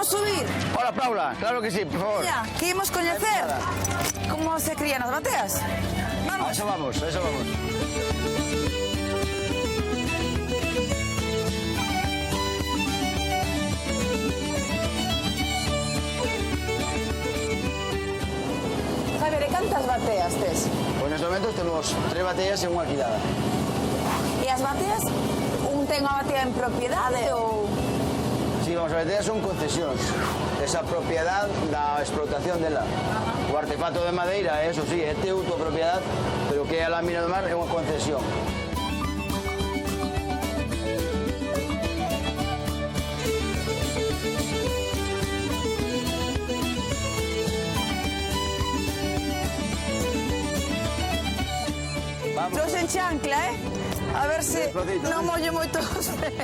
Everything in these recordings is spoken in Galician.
Podemos subir? Hola, Paula, claro que sí, por favor. Ya, queremos conocer cómo se crían las bateas. A Vamos. eso vamos, a eso vamos. Javier, ¿y cantas bateas tes? Pues en estos momentos tenemos 3 bateas en unha alquilada. E as bateas, un ten a batea en propiedade ou... Sí, vamos, as bateas son concesións. Esa propiedad da explotación dela. O artefacto de madeira, eso sí, é teu, tua propiedad, pero que é a lámina do mar é unha concesión. Trouxe en chancla, A ver se non mollo moito os pés.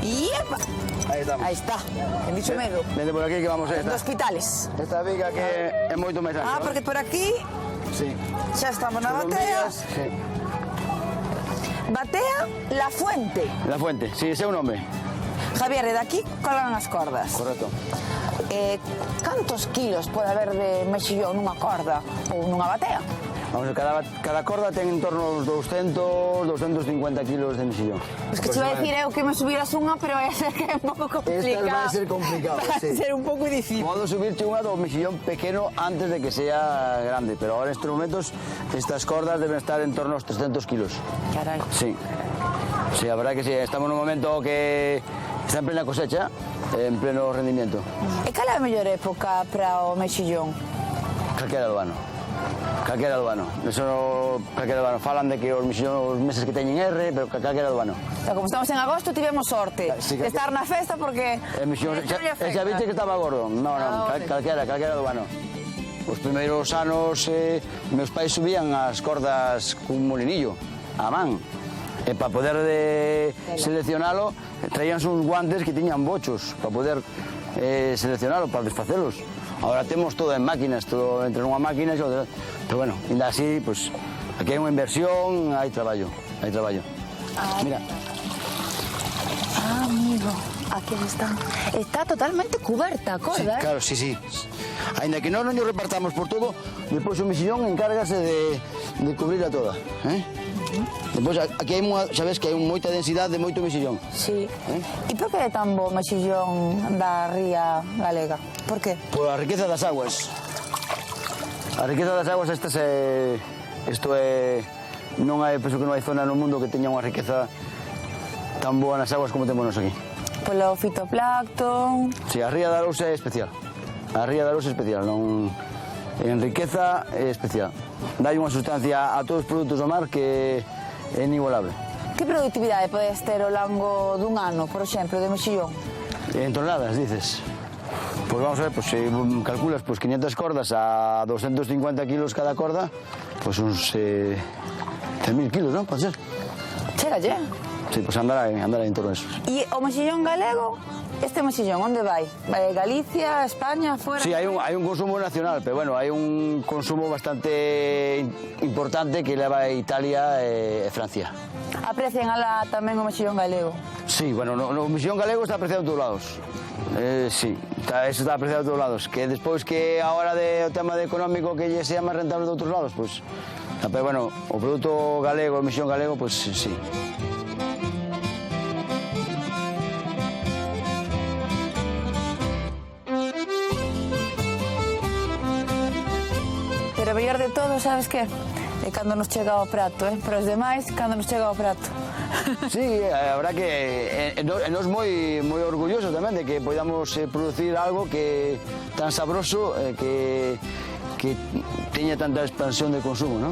Iepa! Aí estamos. Aí está, en dicho medo. Vende por aquí que vamos a De esta. hospitales. Esta viga que é moito máis ancha. Ah, porque por aquí Sí. xa estamos na Son batea. vigas, sí. Batea La Fuente. La Fuente, sí, ese é un nome. Javier, e daqui colan as cordas. Correcto. Cantos kilos pode haber de mexillón nunha corda ou nunha batea? Vamos, cada corda ten en torno aos 200-250 kilos de mexillón. Pois que te iba a decir eu que me subieras unha, pero vai a ser que é un pouco complicado. Esta vai a ser complicado, Vai sí. a ser un pouco difícil. Podo subirte unha do mexillón pequeno antes de que sea grande, pero ahora en estos momentos estas cordas deben estar en torno aos 300 kilos. Carai. Sí. Sí, a verdad que sí, estamos en un momento que está en plena cosecha, en pleno rendimiento. E cal é a mellor época para o mexillón? Calquera do ano. Calquera do ano. Eso calquera do ano. Falan de que os mexillón, os meses que teñen R, pero calquera do ano. Pero como estamos en agosto, tivemos sorte Sí, de estar na festa porque... El mexillón, xa viste que estaba gordo. No, calquera do ano. Os primeiros anos, meus pais subían as cordas cun molinillo, a man. E para poder seleccionalo, traíanse uns guantes que tiñan bochos, para poder seleccionalo, para desfacelos. Ahora temos todo en máquinas, todo entre unha máquina e outra. Pero bueno, ainda así, pues, aquí hai unha inversión, hai traballo, hai traballo. Mira. Ah, amigo, aquí está. Está totalmente cuberta a corda, Sí, claro, sí, sí. Ainda que non nos repartamos por todo, depois o mexillón encárgase de cubrirla toda, Depois aquí hai xa ves que hai moita densidade de moito mexillón. Sí. E por que é tan bo o mexillón da ría galega? Por qué? Por a riqueza das aguas. A riqueza das aguas, non hai, penso que non hai zona no mundo que teña unha riqueza tan boa nas aguas como temos aquí. Polo fitoplancton... Sí, a ría da Lousa é especial. A ría da Lousa é especial, non... En riqueza é especial. Dai unha sustancia a todos os produtos do mar que é inigualable. Que productividade podes ter ao longo dun ano, por exemplo, de mexillón? En toneladas, dices. Pues vamos a ver, pues si calculas pues 500 cordas a 250 kilos cada corda, pues uns 100.000 kilos, ¿no? Pode ser. Chegalle. Sí, pues andará en torno a eso. E o mexillón galego, este mexillón, onde vai? Vai a Galicia, España, fora? Sí, hay un consumo nacional, pero bueno, hay un consumo bastante importante que leva a Italia e Francia. Aprecian alá tamén o mexillón galego? Sí, bueno, o mexillón galego está apreciado en todos lados. Sí, eso está apreciado en todos lados. Que despois que a hora do tema económico que lle sea máis rentable de outros lados, pues... Pero bueno, o produto galego, o mexillón galego, pues sí. Pero o mellor de todo, sabes que? É cando nos chega ao prato, Para os demais, cando nos chega ao prato. Sí, a verdad que nos moi orgullosos tamén de que podamos producir algo que tan sabroso que teña tanta expansión de consumo, ¿no?